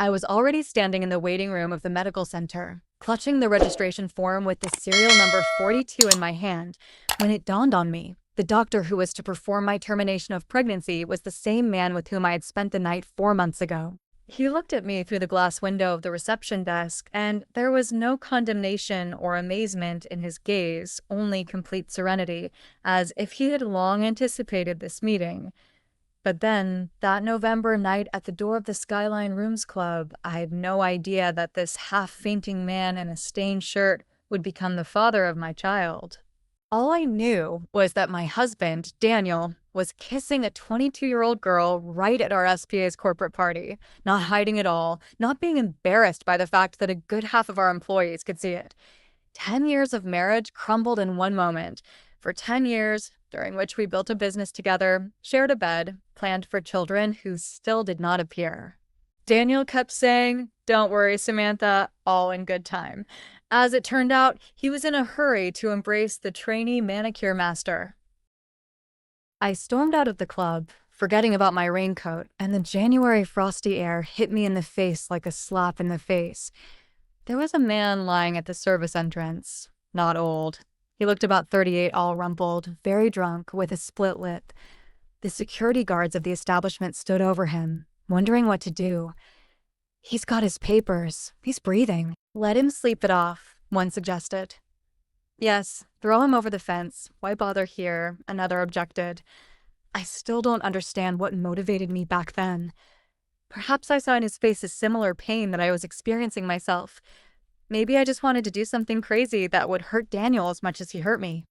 I was already standing in the waiting room of the medical center, clutching the registration form with the serial number 42 in my hand, when it dawned on me. The doctor who was to perform my termination of pregnancy was the same man with whom I had spent the night 4 months ago. He looked at me through the glass window of the reception desk, and there was no condemnation or amazement in his gaze, only complete serenity, as if he had long anticipated this meeting. But then, that November night at the door of the Skyline Rooms Club, I had no idea that this half-fainting man in a stained shirt would become the father of my child. All I knew was that my husband, Daniel, was kissing a 22-year-old girl right at our SPA's corporate party, not hiding at all, not being embarrassed by the fact that a good half of our employees could see it. 10 years of marriage crumbled in one moment. For 10 years, during which we built a business together, shared a bed, planned for children who still did not appear. Daniel kept saying, "Don't worry, Samantha, all in good time." As it turned out, he was in a hurry to embrace the trainee manicure master. I stormed out of the club, forgetting about my raincoat, and the January frosty air hit me in the face like a slap in the face. There was a man lying at the service entrance, not old. He looked about 38, all rumpled, very drunk, with a split lip. The security guards of the establishment stood over him, wondering what to do. "He's got his papers. He's breathing. Let him sleep it off," one suggested. "Yes, throw him over the fence. Why bother here?" another objected. I still don't understand what motivated me back then. Perhaps I saw in his face a similar pain that I was experiencing myself. Maybe I just wanted to do something crazy that would hurt Daniel as much as he hurt me.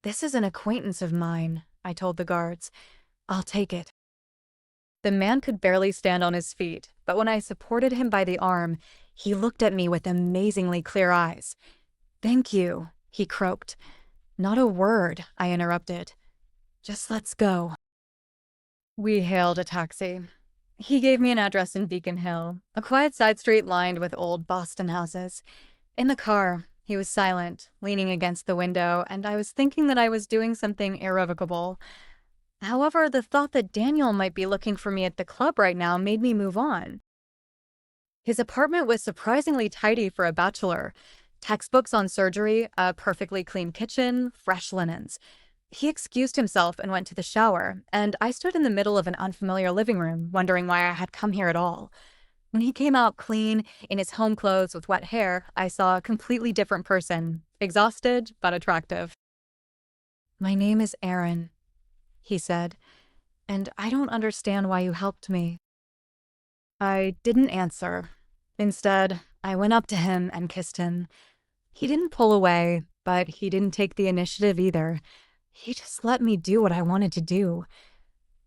"This is an acquaintance of mine," I told the guards. "I'll take it." The man could barely stand on his feet, but when I supported him by the arm, he looked at me with amazingly clear eyes. "Thank you," he croaked. "Not a word," I interrupted. "Just let's go." We hailed a taxi. He gave me an address in Beacon Hill, a quiet side street lined with old Boston houses. In the car, he was silent, leaning against the window, and I was thinking that I was doing something irrevocable. However, the thought that Daniel might be looking for me at the club right now made me move on. His apartment was surprisingly tidy for a bachelor. Textbooks on surgery, a perfectly clean kitchen, fresh linens. He excused himself and went to the shower, and I stood in the middle of an unfamiliar living room, wondering why I had come here at all. When he came out clean, in his home clothes with wet hair, I saw a completely different person, exhausted but attractive. "My name is Aaron," he said, "and I don't understand why you helped me." I didn't answer. Instead, I went up to him and kissed him. He didn't pull away, but he didn't take the initiative either. He just let me do what I wanted to do.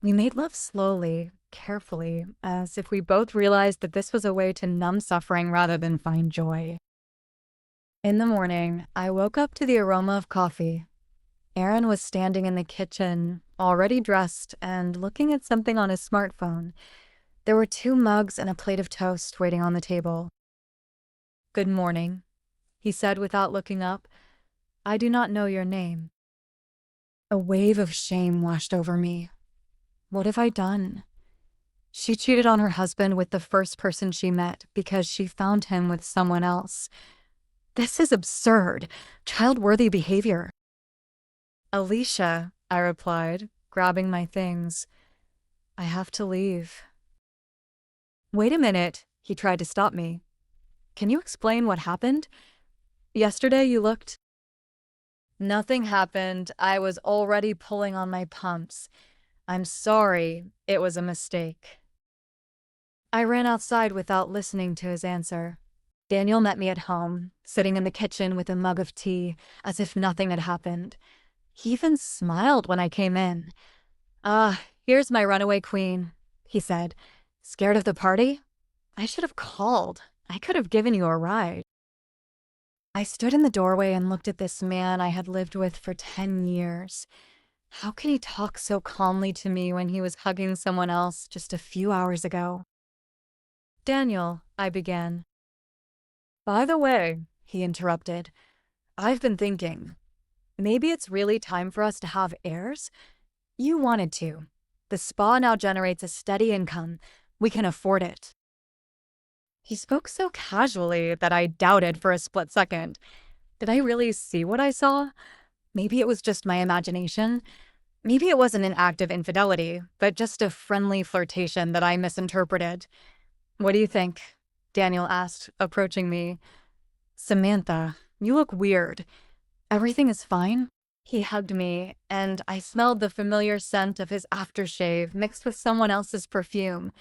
We made love slowly, carefully, as if we both realized that this was a way to numb suffering rather than find joy. In the morning, I woke up to the aroma of coffee. Aaron was standing in the kitchen, already dressed, and looking at something on his smartphone. There were 2 mugs and a plate of toast waiting on the table. "Good morning," he said without looking up. "I do not know your name." A wave of shame washed over me. What have I done? She cheated on her husband with the first person she met because she found him with someone else. This is absurd, child-worthy behavior. "Alicia," I replied, grabbing my things. "I have to leave." "Wait a minute," he tried to stop me. "Can you explain what happened? Yesterday you looked—" "Nothing happened. I was already pulling on my pumps. I'm sorry. It was a mistake." I ran outside without listening to his answer. Daniel met me at home, sitting in the kitchen with a mug of tea, as if nothing had happened. He even smiled when I came in. "Ah, here's my runaway queen," he said. "Scared of the party? I should have called. I could have given you a ride." I stood in the doorway and looked at this man I had lived with for 10 years. How could he talk so calmly to me when he was hugging someone else just a few hours ago? "Daniel," I began. "By the way," he interrupted, "I've been thinking. Maybe it's really time for us to have heirs? You wanted to. The spa now generates a steady income. We can afford it." He spoke so casually that I doubted for a split second. Did I really see what I saw? Maybe it was just my imagination. Maybe it wasn't an act of infidelity, but just a friendly flirtation that I misinterpreted. "What do you think?" Daniel asked, approaching me. "Samantha, you look weird. Everything is fine?" He hugged me, and I smelled the familiar scent of his aftershave mixed with someone else's perfume.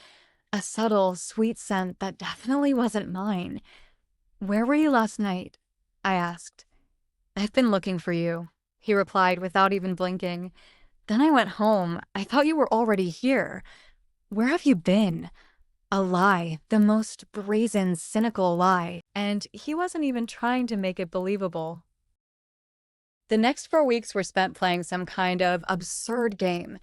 A subtle, sweet scent that definitely wasn't mine. "Where were you last night?" I asked. "I've been looking for you," he replied without even blinking. "Then I went home. I thought you were already here. Where have you been?" A lie, the most brazen, cynical lie, and he wasn't even trying to make it believable. The next 4 weeks were spent playing some kind of absurd game.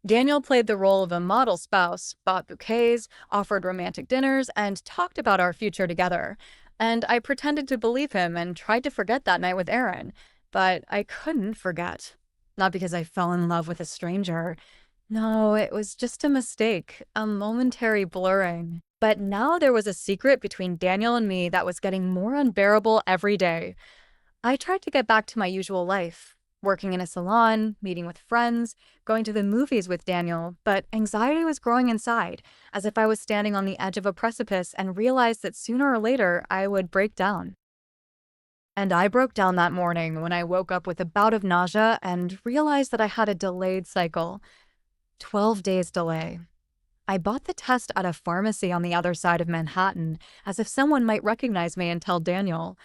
Daniel played the role of a model spouse, bought bouquets, offered romantic dinners, and talked about our future together. And I pretended to believe him and tried to forget that night with Aaron. But I couldn't forget. Not because I fell in love with a stranger. No, it was just a mistake, a momentary blurring. But now there was a secret between Daniel and me that was getting more unbearable every day. I tried to get back to my usual life, working in a salon, meeting with friends, going to the movies with Daniel, but anxiety was growing inside, as if I was standing on the edge of a precipice and realized that sooner or later I would break down. And I broke down that morning when I woke up with a bout of nausea and realized that I had a delayed cycle. 12 days delay. I bought the test at a pharmacy on the other side of Manhattan, as if someone might recognize me and tell Daniel.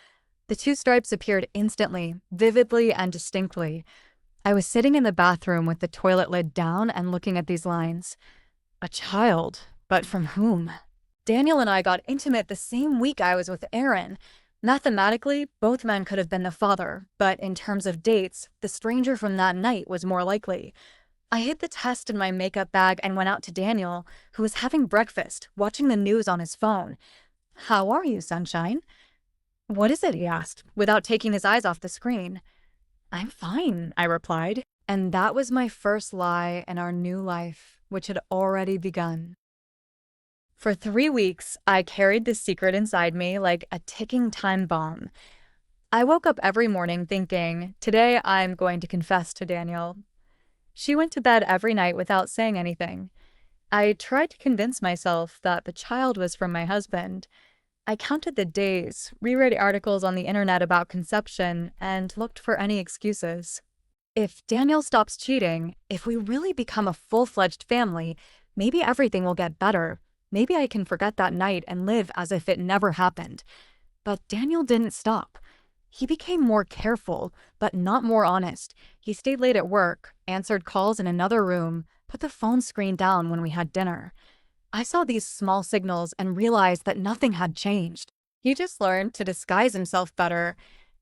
The two stripes appeared instantly, vividly and distinctly. I was sitting in the bathroom with the toilet lid down and looking at these lines. A child, but from whom? Daniel and I got intimate the same week I was with Aaron. Mathematically, both men could have been the father, but in terms of dates, the stranger from that night was more likely. I hid the test in my makeup bag and went out to Daniel, who was having breakfast, watching the news on his phone. "How are you, sunshine?" "What is it?" he asked, without taking his eyes off the screen. "I'm fine," I replied. And that was my first lie in our new life, which had already begun. For 3 weeks, I carried this secret inside me like a ticking time bomb. I woke up every morning thinking, today I'm going to confess to Daniel. She went to bed every night without saying anything. I tried to convince myself that the child was from my husband. I counted the days, reread articles on the internet about conception, and looked for any excuses. If Daniel stops cheating, if we really become a full-fledged family, maybe everything will get better. Maybe I can forget that night and live as if it never happened. But Daniel didn't stop. He became more careful, but not more honest. He stayed late at work, answered calls in another room, put the phone screen down when we had dinner. I saw these small signals and realized that nothing had changed. He just learned to disguise himself better,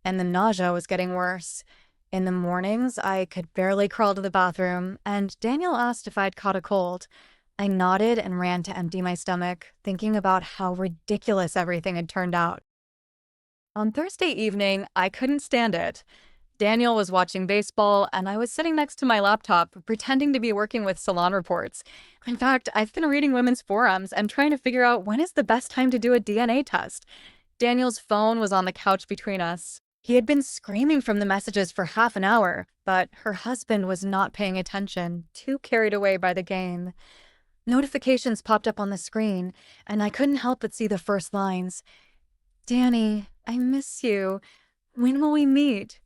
and the nausea was getting worse. In the mornings, I could barely crawl to the bathroom, and Daniel asked if I'd caught a cold. I nodded and ran to empty my stomach, thinking about how ridiculous everything had turned out. On Thursday evening, I couldn't stand it. Daniel was watching baseball, and I was sitting next to my laptop, pretending to be working with salon reports. In fact, I've been reading women's forums and trying to figure out when is the best time to do a DNA test. Daniel's phone was on the couch between us. He had been screaming from the messages for half an hour, but her husband was not paying attention, too carried away by the game. Notifications popped up on the screen, and I couldn't help but see the first lines. "Danny, I miss you. When will we meet?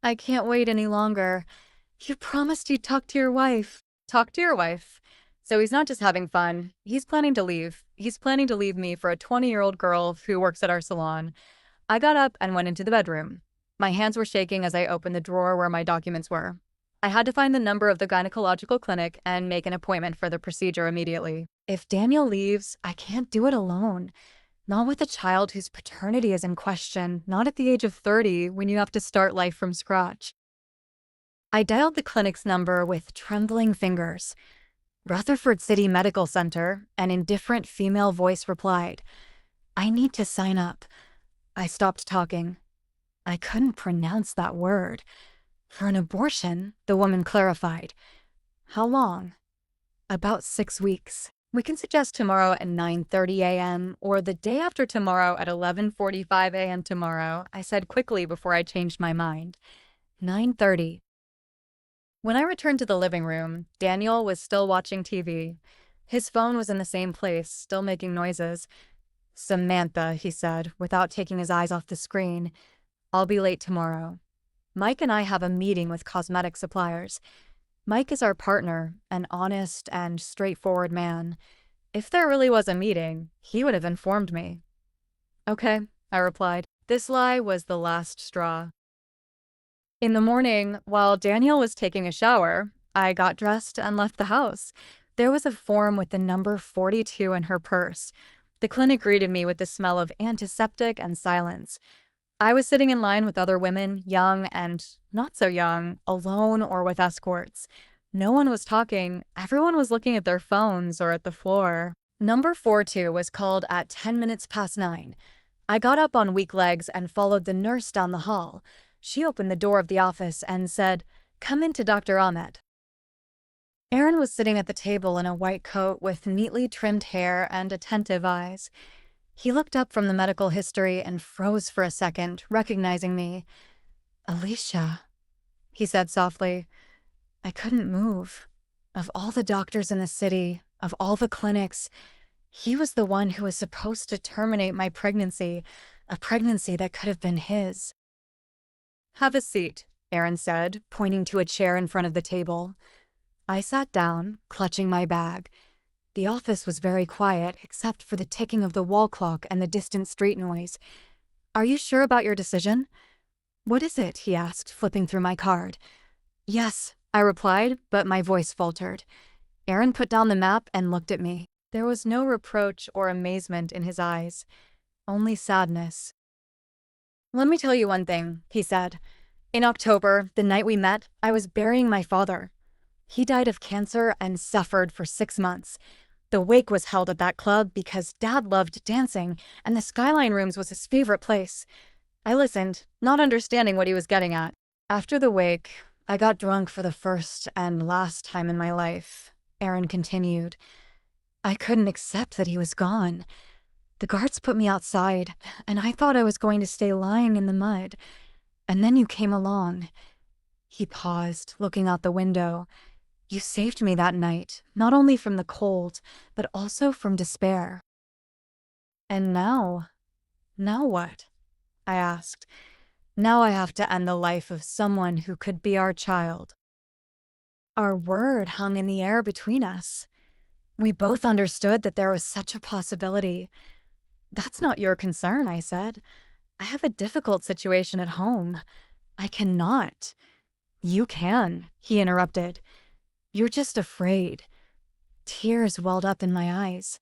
I can't wait any longer. You promised you'd talk to your wife." Talk to your wife. So he's not just having fun. He's planning to leave. He's planning to leave me for a 20-year-old girl who works at our salon. I got up and went into the bedroom. My hands were shaking as I opened the drawer where my documents were. I had to find the number of the gynecological clinic and make an appointment for the procedure immediately. If Daniel leaves, I can't do it alone. Not with a child whose paternity is in question, not at the age of 30 when you have to start life from scratch. I dialed the clinic's number with trembling fingers. Rutherford City Medical Center, an indifferent female voice replied, "I need to sign up." I stopped talking. I couldn't pronounce that word. "For an abortion," the woman clarified. "How long?" "About 6 weeks." We can suggest tomorrow at 9:30 a.m. or the day after tomorrow at 11:45 a.m. tomorrow, I said quickly before I changed my mind. 9:30. When I returned to the living room, Daniel was still watching TV. His phone was in the same place, still making noises. "Samantha," he said, without taking his eyes off the screen. "I'll be late tomorrow. Mike and I have a meeting with cosmetic suppliers. Mike is our partner, an honest and straightforward man. If there really was a meeting, he would have informed me." "Okay," I replied. This lie was the last straw. In the morning, while Daniel was taking a shower, I got dressed and left the house. There was a form with the number 42 in her purse. The clinic greeted me with the smell of antiseptic and silence. I was sitting in line with other women, young and not so young, alone or with escorts. No one was talking. Everyone was looking at their phones or at the floor. Number 42 was called at 10 minutes past 9. I got up on weak legs and followed the nurse down the hall. She opened the door of the office and said, "Come in to Dr. Ahmed." Aaron was sitting at the table in a white coat with neatly trimmed hair and attentive eyes. He looked up from the medical history and froze for a second, recognizing me. "Alicia," he said softly. I couldn't move. Of all the doctors in the city, of all the clinics, he was the one who was supposed to terminate my pregnancy, a pregnancy that could have been his. "Have a seat," Aaron said, pointing to a chair in front of the table. I sat down, clutching my bag. The office was very quiet, except for the ticking of the wall clock and the distant street noise. "Are you sure about your decision?" "What is it?" he asked, flipping through my card. "Yes," I replied, but my voice faltered. Aaron put down the map and looked at me. There was no reproach or amazement in his eyes, only sadness. "Let me tell you one thing," he said. "In October, the night we met, I was burying my father. He died of cancer and suffered for 6 months. The wake was held at that club because Dad loved dancing, and the Skyline Rooms was his favorite place. I listened, not understanding what he was getting at. After the wake, I got drunk for the first and last time in my life," Aaron continued. "I couldn't accept that he was gone. The guards put me outside, and I thought I was going to stay lying in the mud. And then you came along." He paused, looking out the window. "You saved me that night, not only from the cold, but also from despair." "And now what?" I asked. "Now I have to end the life of someone who could be our child." Our word hung in the air between us. We both understood that there was such a possibility. "That's not your concern," I said. "I have a difficult situation at home. I cannot." "You can," he interrupted. "You're just afraid." Tears welled up in my eyes.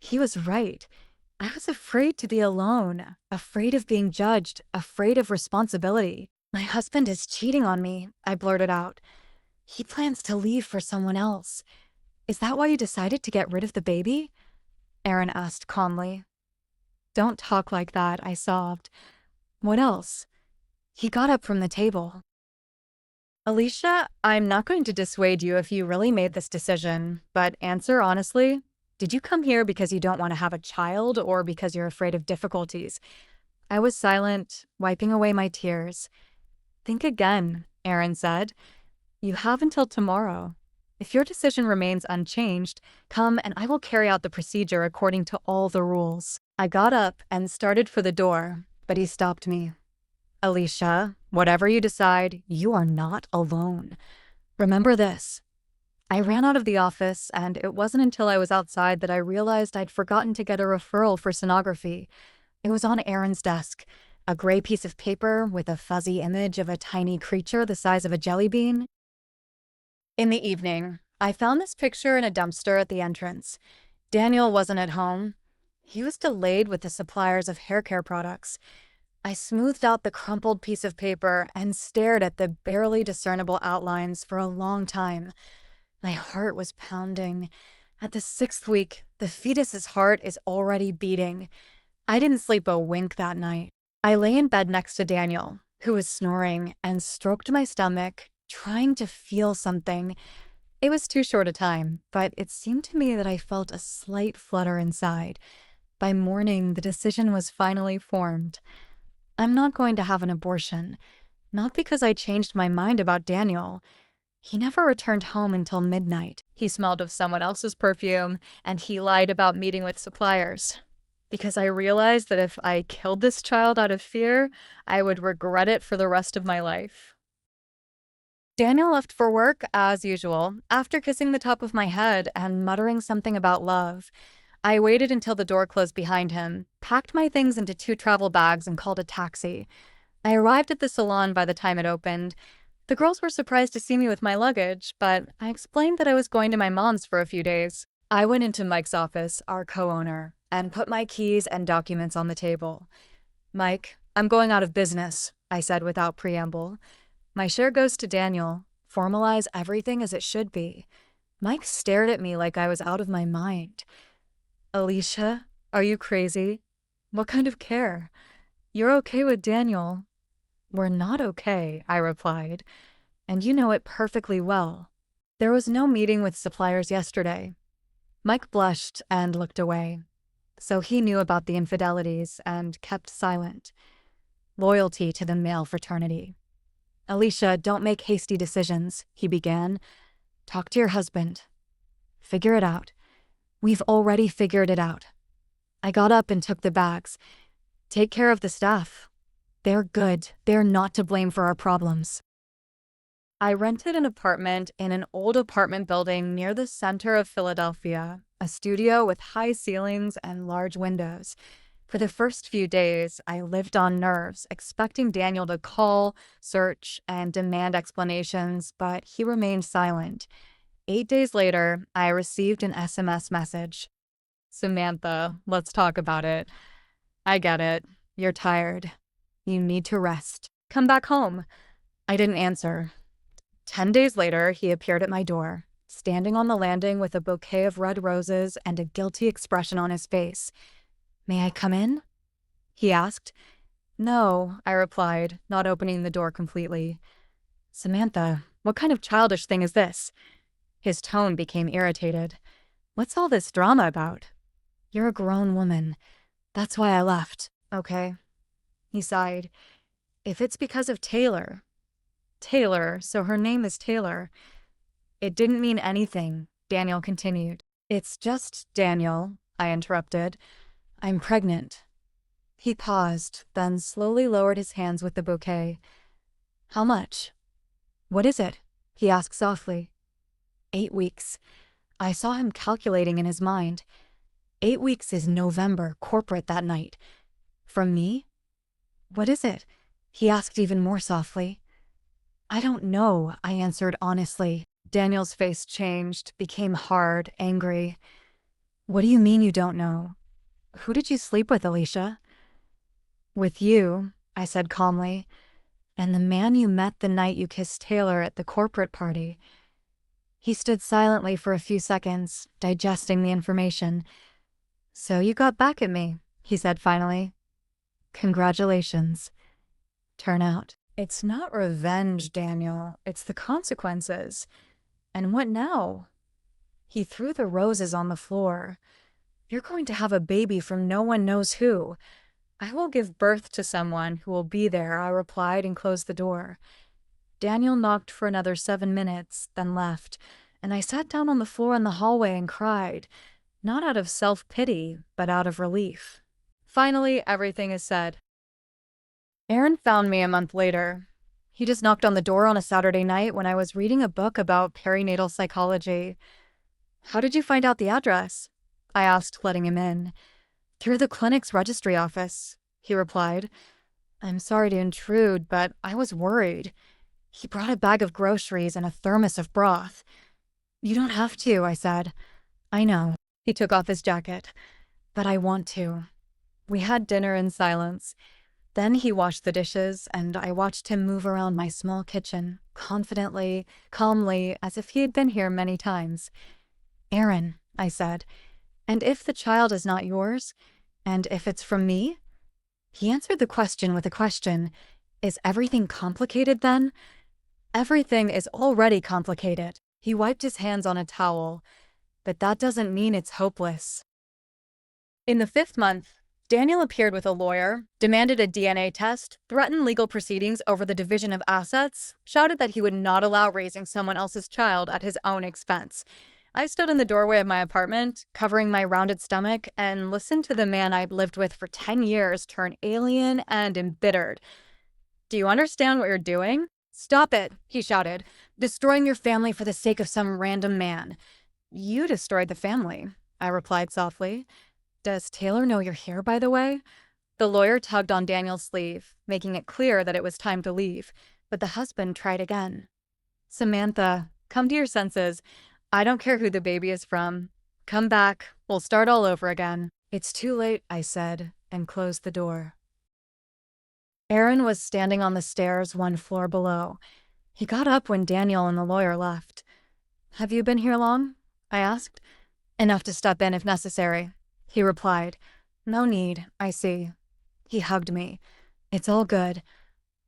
He was right. I was afraid to be alone, afraid of being judged, afraid of responsibility. "My husband is cheating on me," I blurted out. "He plans to leave for someone else. Is that why you decided to get rid of the baby?" Aaron asked calmly. "Don't talk like that," I sobbed. "What else?" He got up from the table. "Alicia, I'm not going to dissuade you if you really made this decision, but answer honestly. Did you come here because you don't want to have a child or because you're afraid of difficulties?" I was silent, wiping away my tears. "Think again," Aaron said. "You have until tomorrow. If your decision remains unchanged, come and I will carry out the procedure according to all the rules." I got up and started for the door, but he stopped me. "Alicia, whatever you decide, you are not alone. Remember this." I ran out of the office, and it wasn't until I was outside that I realized I'd forgotten to get a referral for sonography. It was on Aaron's desk, a gray piece of paper with a fuzzy image of a tiny creature the size of a jelly bean. In the evening, I found this picture in a dumpster at the entrance. Daniel wasn't at home. He was delayed with the suppliers of hair care products. I smoothed out the crumpled piece of paper and stared at the barely discernible outlines for a long time. My heart was pounding. At the 6th week, the fetus's heart is already beating. I didn't sleep a wink that night. I lay in bed next to Daniel, who was snoring, and stroked my stomach, trying to feel something. It was too short a time, but it seemed to me that I felt a slight flutter inside. By morning, the decision was finally formed. I'm not going to have an abortion. Not because I changed my mind about Daniel. He never returned home until midnight. He smelled of someone else's perfume, and he lied about meeting with suppliers. Because I realized that if I killed this child out of fear, I would regret it for the rest of my life. Daniel left for work, as usual, after kissing the top of my head and muttering something about love. I waited until the door closed behind him, packed my things into 2 travel bags, and called a taxi. I arrived at the salon by the time it opened. The girls were surprised to see me with my luggage, but I explained that I was going to my mom's for a few days. I went into Mike's office, our co-owner, and put my keys and documents on the table. "Mike, I'm going out of business," I said without preamble. "My share goes to Daniel. Formalize everything as it should be." Mike stared at me like I was out of my mind. "Alicia, are you crazy? What kind of care? You're okay with Daniel." "We're not okay," I replied, "and you know it perfectly well. There was no meeting with suppliers yesterday." Mike blushed and looked away. So he knew about the infidelities and kept silent. Loyalty to the male fraternity. "Alicia, don't make hasty decisions," he began. "Talk to your husband. Figure it out. We've already figured it out." I got up and took the bags. "Take care of the staff. They're good. They're not to blame for our problems." I rented an apartment in an old apartment building near the center of Philadelphia, a studio with high ceilings and large windows. For the first few days, I lived on nerves, expecting Daniel to call, search, and demand explanations, but he remained silent. 8 days later, I received an SMS message. "Samantha, let's talk about it. I get it. You're tired. You need to rest. Come back home." I didn't answer. 10 days later, he appeared at my door, standing on the landing with a bouquet of red roses and a guilty expression on his face. "May I come in?" he asked. "No," I replied, not opening the door completely. "Samantha, what kind of childish thing is this?" His tone became irritated. "What's all this drama about? You're a grown woman. That's why I left, okay?" He sighed. "If it's because of Taylor." "Taylor, so her name is Taylor." "It didn't mean anything," Daniel continued. "It's just Daniel," I interrupted. "I'm pregnant." He paused, then slowly lowered his hands with the bouquet. "How much?" "What is it?" he asked softly. 8 weeks. I saw him calculating in his mind. 8 weeks is November, corporate that night. "From me?" "What is it?" he asked even more softly. "I don't know," I answered honestly. Daniel's face changed, became hard, angry. "What do you mean you don't know? Who did you sleep with, Alicia?" "With you," I said calmly, "and the man you met the night you kissed Taylor at the corporate party." He stood silently for a few seconds, digesting the information. "So you got back at me," he said finally. "Congratulations. Turn out." "It's not revenge, Daniel. It's the consequences." "And what now?" He threw the roses on the floor. "You're going to have a baby from no one knows who." "I will give birth to someone who will be there," I replied and closed the door. Daniel knocked for another 7 minutes, then left, and I sat down on the floor in the hallway and cried, not out of self-pity, but out of relief. Finally, everything is said. Aaron found me a month later. He just knocked on the door on a Saturday night when I was reading a book about perinatal psychology. "How did you find out the address?" I asked, letting him in. "Through the clinic's registry office," he replied. "I'm sorry to intrude, but I was worried." He brought a bag of groceries and a thermos of broth. "You don't have to," I said. "I know." He took off his jacket. "But I want to." We had dinner in silence. Then he washed the dishes, and I watched him move around my small kitchen, confidently, calmly, as if he had been here many times. "Aaron," I said, "and if the child is not yours? And if it's from me?" He answered the question with a question. "Is everything complicated then?" "Everything is already complicated." He wiped his hands on a towel, but that doesn't mean it's hopeless. In the 5th month, Daniel appeared with a lawyer, demanded a DNA test, threatened legal proceedings over the division of assets, shouted that he would not allow raising someone else's child at his own expense. I stood in the doorway of my apartment, covering my rounded stomach, and listened to the man I'd lived with for 10 years turn alien and embittered. "Do you understand what you're doing? Stop it," he shouted. "Destroying your family for the sake of some random man." "You destroyed the family," I replied softly. "Does Taylor know you're here, by the way?" The lawyer tugged on Daniel's sleeve, making it clear that it was time to leave, but the husband tried again. "Samantha, come to your senses. I don't care who the baby is from. Come back. We'll start all over again." "It's too late," I said, and closed the door. Aaron was standing on the stairs 1 floor below. He got up when Daniel and the lawyer left. "Have you been here long?" I asked. "Enough to step in if necessary," he replied. "No need, I see." He hugged me. "It's all good."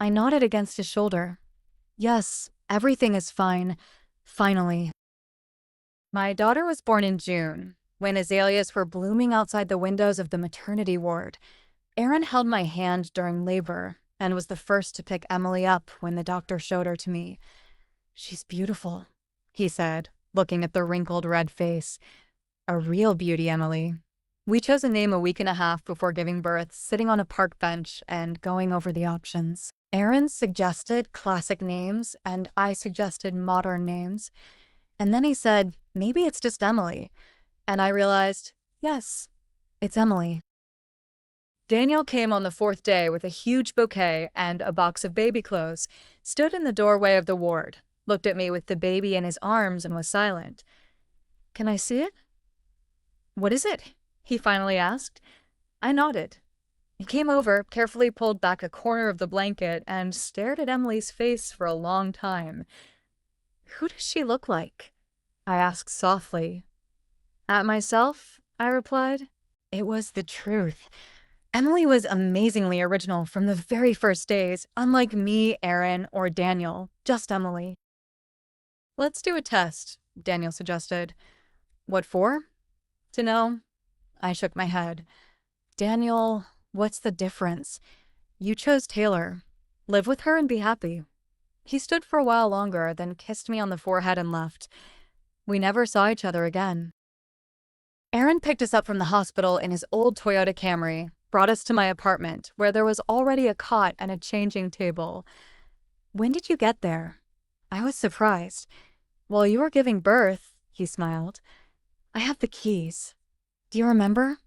I nodded against his shoulder. "Yes, everything is fine. Finally." My daughter was born in June, when azaleas were blooming outside the windows of the maternity ward. Aaron held my hand during labor and was the first to pick Emily up when the doctor showed her to me. "She's beautiful," he said, looking at the wrinkled red face. "A real beauty, Emily." We chose a name a week and a half before giving birth, sitting on a park bench and going over the options. Aaron suggested classic names, and I suggested modern names. And then he said, "Maybe it's just Emily." And I realized, yes, it's Emily. Daniel came on the 4th day with a huge bouquet and a box of baby clothes, stood in the doorway of the ward, looked at me with the baby in his arms, and was silent. "Can I see it?" "What is it?" he finally asked. I nodded. He came over, carefully pulled back a corner of the blanket, and stared at Emily's face for a long time. "Who does she look like?" I asked softly. "At myself," I replied. It was the truth. Emily was amazingly original from the very first days, unlike me, Aaron, or Daniel, just Emily. "Let's do a test," Daniel suggested. "What for?" "To know." I shook my head. "Daniel, what's the difference? You chose Taylor. Live with her and be happy." He stood for a while longer, then kissed me on the forehead and left. We never saw each other again. Aaron picked us up from the hospital in his old Toyota Camry, brought us to my apartment, where there was already a cot and a changing table. "When did you get there?" I was surprised. "While you were giving birth," he smiled. "I have the keys. Do you remember?"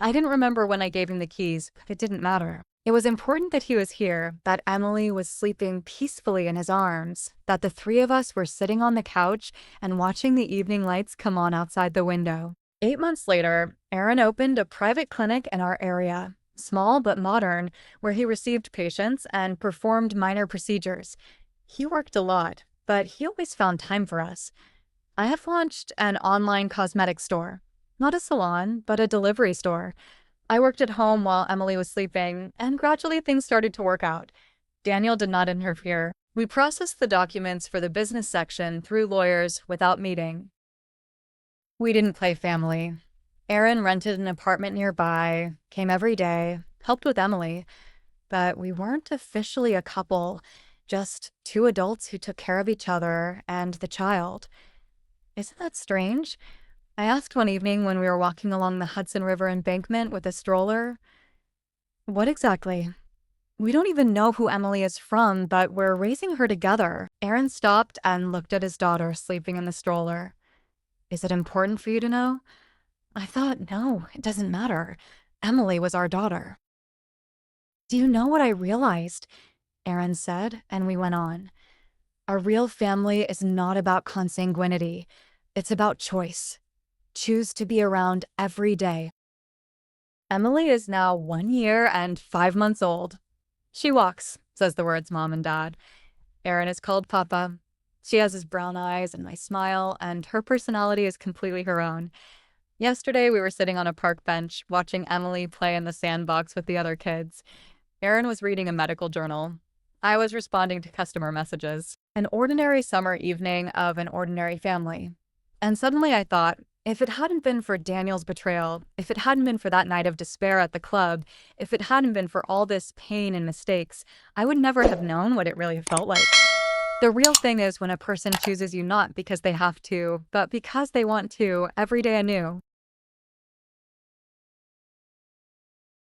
I didn't remember when I gave him the keys, but it didn't matter. It was important that he was here, that Emily was sleeping peacefully in his arms, that the 3 of us were sitting on the couch and watching the evening lights come on outside the window. 8 months later, Aaron opened a private clinic in our area, small but modern, where he received patients and performed minor procedures. He worked a lot, but he always found time for us. I have launched an online cosmetic store. Not a salon, but a delivery store. I worked at home while Emily was sleeping, and gradually things started to work out. Daniel did not interfere. We processed the documents for the business section through lawyers without meeting. We didn't play family. Aaron rented an apartment nearby, came every day, helped with Emily. But we weren't officially a couple, just 2 adults who took care of each other and the child. Isn't that strange? I asked one evening when we were walking along the Hudson River embankment with a stroller. "What exactly?" "We don't even know who Emily is from, but we're raising her together." Aaron stopped and looked at his daughter sleeping in the stroller. "Is it important for you to know?" I thought, no, it doesn't matter. Emily was our daughter. "Do you know what I realized?" Aaron said, and we went on. "A real family is not about consanguinity. It's about choice. Choose to be around every day." Emily is now 1 year and 5 months old. She walks, says the words Mom and Dad. Aaron is called Papa. She has his brown eyes and my smile, and her personality is completely her own. Yesterday, we were sitting on a park bench, watching Emily play in the sandbox with the other kids. Aaron was reading a medical journal. I was responding to customer messages. An ordinary summer evening of an ordinary family. And suddenly I thought, if it hadn't been for Daniel's betrayal, if it hadn't been for that night of despair at the club, if it hadn't been for all this pain and mistakes, I would never have known what it really felt like. The real thing is when a person chooses you not because they have to, but because they want to, every day anew.